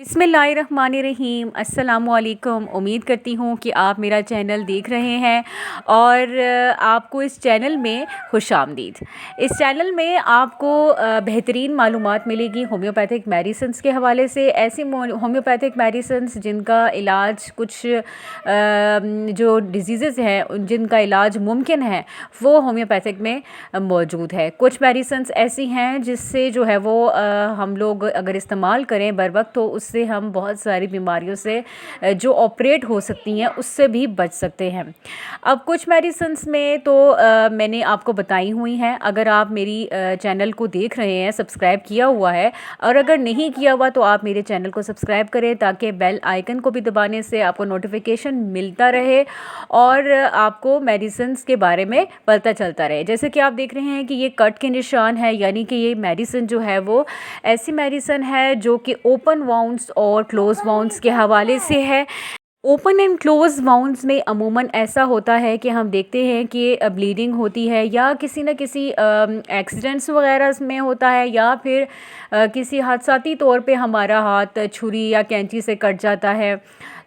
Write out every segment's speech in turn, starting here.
बिस्मिल्लाहिर्रहमानिर्रहीम। अस्सलामुअलैकुम। उम्मीद करती हूँ कि आप मेरा चैनल देख रहे हैं और आपको इस चैनल में खुशामदीद। इस चैनल में आपको बेहतरीन मालूमात मिलेगी होम्योपैथिक मेडिसिन्स के हवाले से। ऐसी होम्योपैथिक मेडिसिन्स जिनका इलाज कुछ जो डिजीज़ हैं जिनका इलाज मुमकिन है वो होम्योपैथिक में मौजूद है। कुछ मेडिसिन्स ऐसी हैं जिससे जो है वो हम लोग अगर इस्तेमाल करें बर वक्त तो उससे हम बहुत सारी बीमारियों से जो ऑपरेट हो सकती हैं उससे भी बच सकते हैं। अब कुछ मेडिसिन्स में तो मैंने आपको बताई हुई हैं। अगर आप मेरी चैनल को देख रहे हैं, सब्सक्राइब किया हुआ है, और अगर नहीं किया हुआ तो आप मेरे चैनल को सब्सक्राइब करें ताकि बेल आइकन को भी दबाने से आपको नोटिफिकेशन मिलता रहे और आपको मेडिसिन्स के बारे में पता चलता रहे। जैसे कि आप देख रहे हैं कि ये कट के निशान है, यानी कि ये मेडिसिन जो है वो ऐसी मेडिसिन है जो कि ओपन वाउंड्स और क्लोज वाउंड्स के हवाले से है। ओपन एंड क्लोज वाउंड्स में अमूमन ऐसा होता है कि हम देखते हैं कि ब्लीडिंग होती है या किसी न किसी एक्सीडेंट्स वगैरह में होता है या फिर किसी हादसाती तौर पे हमारा हाथ छुरी या कैंची से कट जाता है।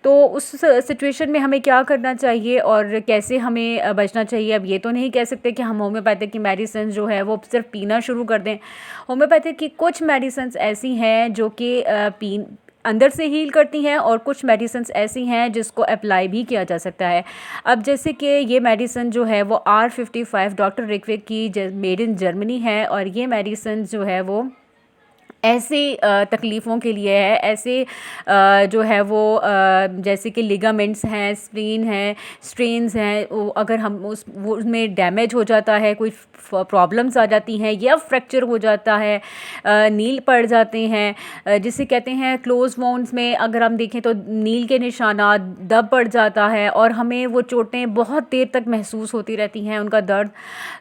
तो उस सिचुएशन में हमें क्या करना चाहिए और कैसे हमें बचना चाहिए। अब ये तो नहीं कह सकते कि हम होम्योपैथिक की मेडिसिन जो है वो सिर्फ पीना शुरू कर दें। होम्योपैथिक की कुछ मेडिसिन्स ऐसी हैं जो कि अंदर से हील करती हैं और कुछ मेडिसिन्स ऐसी हैं जिसको अप्लाई भी किया जा सकता है। अब जैसे कि ये मेडिसिन जो है वो R55 डॉक्टर रिक्विक की मेड इन जर्मनी है और ये मेडिसिन जो है वो ऐसी तकलीफ़ों के लिए है। ऐसे जो है वो जैसे कि लिगामेंट्स हैं, स्प्लीन है, स्ट्रेन्स हैं, अगर हम वो उसमें डैमेज हो जाता है, कोई प्रॉब्लम्स आ जाती हैं या फ्रैक्चर हो जाता है, नील पड़ जाते हैं, जिसे कहते हैं क्लोज वाउंड्स में अगर हम देखें तो नील के निशानात, दब पड़ जाता है और हमें वो चोटें बहुत देर तक महसूस होती रहती हैं, उनका दर्द।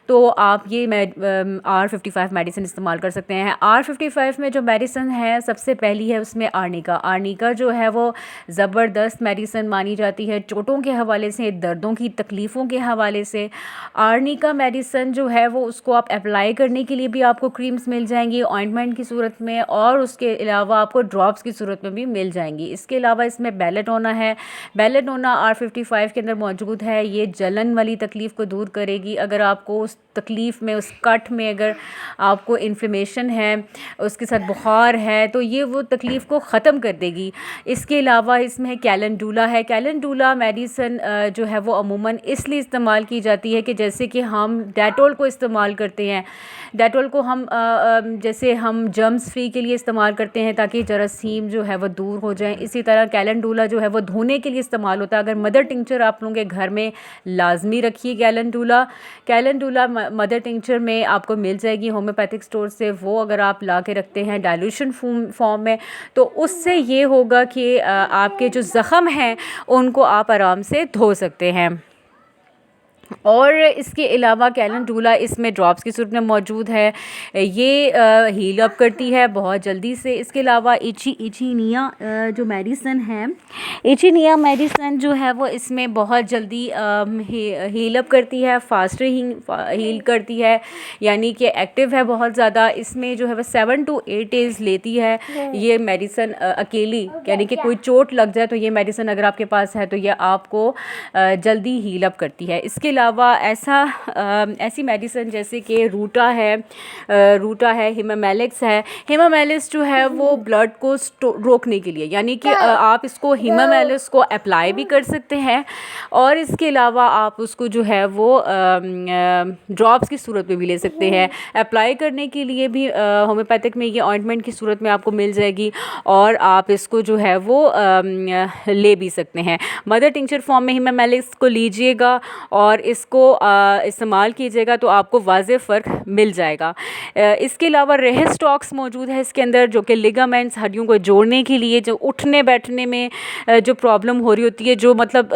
तो आप ये R55 मेडिसिन इस्तेमाल कर सकते हैं। R55 में जो मेडिसिन है सबसे पहली है उसमें आर्निका जो है वो ज़बरदस्त मेडिसिन मानी जाती है चोटों के हवाले से, दर्दों की तकलीफ़ों के हवाले से। आर्निका मेडिसिन जो है वो उसको आप अप्लाई करने के लिए भी आपको क्रीम्स मिल जाएंगी ऑइंटमेंट की सूरत में, और उसके अलावा आपको ड्रॉप्स की सूरत में भी मिल जाएंगी। इसके अलावा इसमें बेलेडोना है। बेलेडोना R55 के अंदर मौजूद है। ये जलन वाली तकलीफ़ को दूर करेगी। अगर आपको उस तकलीफ़ में, उस कट में अगर आपको इन्फ्लेमेशन है, उसके साथ बुखार है, तो ये वो तकलीफ़ को ख़त्म कर देगी। इसके अलावा इसमें कैलेंडुला है। कैलेंडुला मेडिसिन जो है वो अमूमन इसलिए इस्तेमाल की जाती है कि जैसे कि हम डेटोल को इस्तेमाल करते हैं, डेटोल को हम जैसे हम जर्म्स फ्री के लिए इस्तेमाल करते हैं ताकि जरासीम जो है वो दूर हो जाएं, इसी तरह कैलेंडुला जो है वो धोने के लिए इस्तेमाल होता है। अगर मदर टिंचर आप लोगों के घर में लाजमी रखिए कैलेंडुला मदर टिंचर में आपको मिल जाएगी होम्योपैथिक स्टोर से। वो अगर आप ला के रखते हैं डाइल्यूशन फॉर्म में तो उससे ये होगा कि आपके जो ज़ख़म हैं उनको आप आराम से धो सकते हैं। और इसके अलावा कैलेंडुला इसमें ड्रॉप्स की सूरत में मौजूद है। ये हील अप करती है बहुत जल्दी से। इसके अलावा इचिनिया जो मेडिसिन है, इचिनिया मेडिसिन जो है वो इसमें बहुत जल्दी हील अप करती है, फास्ट हील करती है, यानी कि एक्टिव है बहुत ज़्यादा। इसमें जो है वो 7 to 8 डेज़ लेती है ये मेडिसिन अकेली, यानी कि कोई चोट लग जाए तो ये मेडिसिन अगर आपके पास है तो ये आपको जल्दी हील अप करती है। इसके अलावा ऐसी मेडिसिन जैसे कि रूटा है, हिमामेलिक्स है। हिमामेलिक्स जो है वो ब्लड को रोकने के लिए, यानी कि आप इसको हिमामेलिक्स को अप्लाई भी कर सकते हैं और इसके अलावा आप उसको जो है वो ड्रॉप्स की सूरत में भी ले सकते हैं। अप्लाई करने के लिए भी होम्योपैथिक में ये ऑइंटमेंट की सूरत में आपको मिल जाएगी और आप इसको जो है वो ले भी सकते हैं। मदर टिंचर फॉर्म में हिमामेलिक्स को लीजिएगा और इसको इस्तेमाल कीजिएगा तो आपको वाज़े फ़र्क मिल जाएगा। इसके अलावा रेहिस्टॉक्स मौजूद है इसके अंदर, जो कि लिगामेंट्स, हड्डियों को जोड़ने के लिए, जो उठने बैठने में जो प्रॉब्लम हो रही होती है, जो मतलब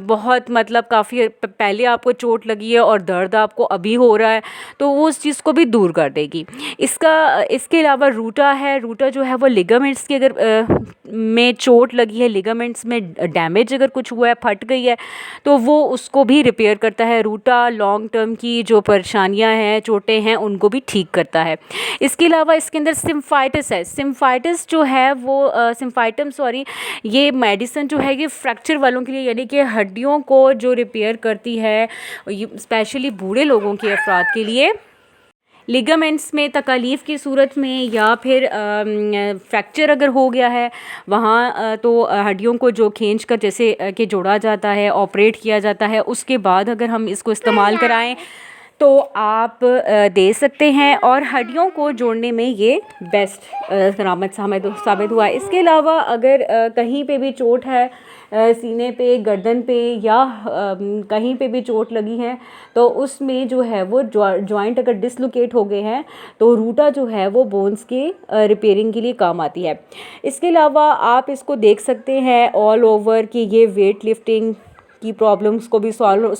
बहुत मतलब काफ़ी पहले आपको चोट लगी है और दर्द आपको अभी हो रहा है, तो वो उस चीज़ को भी दूर कर देगी। इसके अलावा रूटा है। रूटा जो है वो लिगामेंट्स की अगर में चोट लगी है, लिगामेंट्स में डैमेज अगर कुछ हुआ है, फट गई है, तो वो उसको भी रिपेयर करता है, रूटा लॉन्ग टर्म की जो परेशानियां हैं, चोटें हैं, उनको भी ठीक करता है। इसके अलावा इसके अंदर सिम्फाइटिस है। सिम्फाइटिस जो है वो सिम्फाइटम सॉरी, ये मेडिसिन जो है ये फ्रैक्चर वालों के लिए, यानी कि हड्डियों को जो रिपेयर करती है, स्पेशली बूढ़े लोगों के अफराद के लिए। लिगामेंट्स में तकलीफ़ की सूरत में या फिर फ्रैक्चर अगर हो गया है वहाँ, तो हड्डियों को जो खींच कर जैसे कि जोड़ा जाता है, ऑपरेट किया जाता है, उसके बाद अगर हम इसको इस्तेमाल कराएं तो आप दे सकते हैं, और हड्डियों को जोड़ने में ये बेस्ट करामत साबित हुआ है। इसके अलावा अगर कहीं पे भी चोट है, सीने पे, गर्दन पे या कहीं पे भी चोट लगी है, तो उसमें जो है वो जॉइंट अगर डिसलोकेट हो गए हैं तो रूटा जो है वो बोन्स के रिपेयरिंग के लिए काम आती है। इसके अलावा आप इसको देख सकते हैं ऑल ओवर कि ये वेट लिफ्टिंग की प्रॉब्लम्स को भी सॉल्व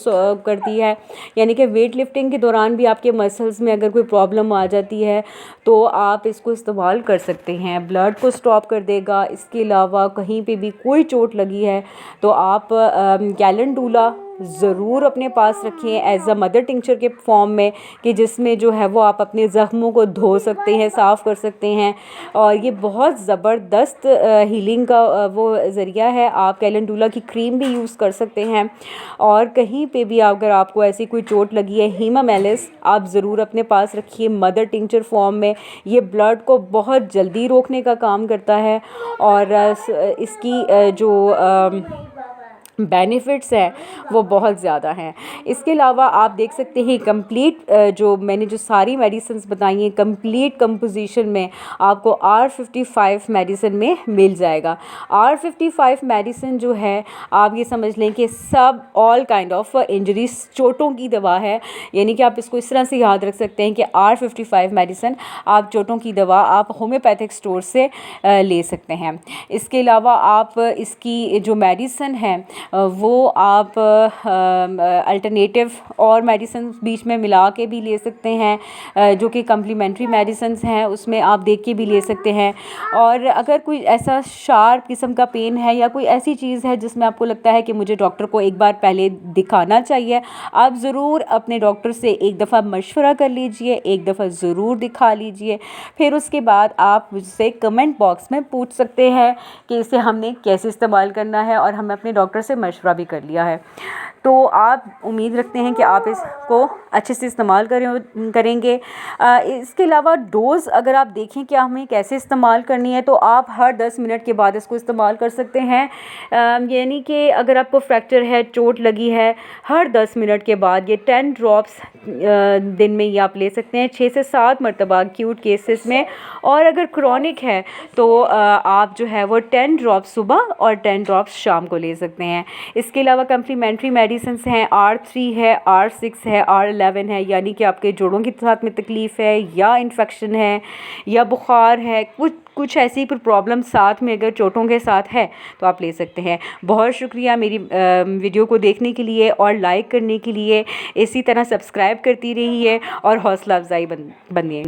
करती है, यानी कि वेट लिफ्टिंग के दौरान भी आपके मसल्स में अगर कोई प्रॉब्लम आ जाती है तो आप इसको इस्तेमाल कर सकते हैं, ब्लड को स्टॉप कर देगा। इसके अलावा कहीं पे भी कोई चोट लगी है तो आप कैलेंडुला ज़रूर अपने पास रखें एज अ मदर टिंचर के फॉर्म में, कि जिसमें जो है वो आप अपने ज़ख्मों को धो सकते हैं, साफ़ कर सकते हैं, और ये बहुत ज़बरदस्त हीलिंग का वो ज़रिया है। आप कैलेंडुला की क्रीम भी यूज़ कर सकते हैं। और कहीं पे भी अगर आपको ऐसी कोई चोट लगी है, हीमामेलिस आप ज़रूर अपने पास रखिए मदर टिंचर फॉर्म में। ये ब्लड को बहुत जल्दी रोकने का काम करता है, और इसकी जो बेनिफिट्स हैं वो बहुत ज़्यादा हैं। इसके अलावा आप देख सकते हैं कंप्लीट जो मैंने जो सारी मेडिसिन्स बताई हैं, कंप्लीट कंपोजिशन में आपको R55 मेडिसिन में मिल जाएगा। R55 मेडिसिन जो है, आप ये समझ लें कि सब ऑल काइंड ऑफ इंजरीज, चोटों की दवा है, यानी कि आप इसको इस तरह से याद रख सकते हैं कि R55 मेडिसिन आप चोटों की दवा आप होम्योपैथिक स्टोर से ले सकते हैं। इसके अलावा आप इसकी जो मेडिसिन है वो आप अल्टरनेटिव और मेडिसिन बीच में मिला के भी ले सकते हैं, जो कि कम्प्लीमेंट्री मेडिसिन्स हैं, उसमें आप देख के भी ले सकते हैं। और अगर कोई ऐसा शार्प किस्म का पेन है या कोई ऐसी चीज़ है जिसमें आपको लगता है कि मुझे डॉक्टर को एक बार पहले दिखाना चाहिए, आप ज़रूर अपने डॉक्टर से एक दफ़ा मशवरा कर लीजिए, एक दफ़ा ज़रूर दिखा लीजिए। फिर उसके बाद आप मुझसे कमेंट बॉक्स में पूछ सकते हैं कि इसे हमने कैसे इस्तेमाल करना है, और हमें अपने डॉक्टर से मशवरा भी कर लिया है। तो आप उम्मीद रखते हैं कि आप इसको अच्छे से इस्तेमाल करेंगे। इसके अलावा डोज़ अगर आप देखें कि हमें कैसे इस्तेमाल करनी है, तो आप हर 10 मिनट के बाद इसको इस्तेमाल कर सकते हैं। यानी कि अगर आपको फ्रैक्चर है, चोट लगी है, हर 10 मिनट के बाद ये 10 ड्रॉप्स दिन में ये आप ले सकते हैं, 6 से 7 मरतबा एक्यूट केसेस में। और अगर क्रॉनिक है तो आप जो है वो 10 ड्रॉप्स सुबह और 10 ड्रॉप्स शाम को ले सकते हैं। इसके अलावा कम्प्लीमेंट्री मेडिसिन हैं, R3 है, R6 है, R11 है, यानी कि आपके जोड़ों के साथ में तकलीफ़ है या इन्फेक्शन है या बुखार है, कुछ ऐसी प्रॉब्लम साथ में अगर चोटों के साथ है तो आप ले सकते हैं। बहुत शुक्रिया मेरी वीडियो को देखने के लिए और लाइक करने के लिए। इसी तरह सब्सक्राइब करती रहिए और हौसला अफजाई बनिए।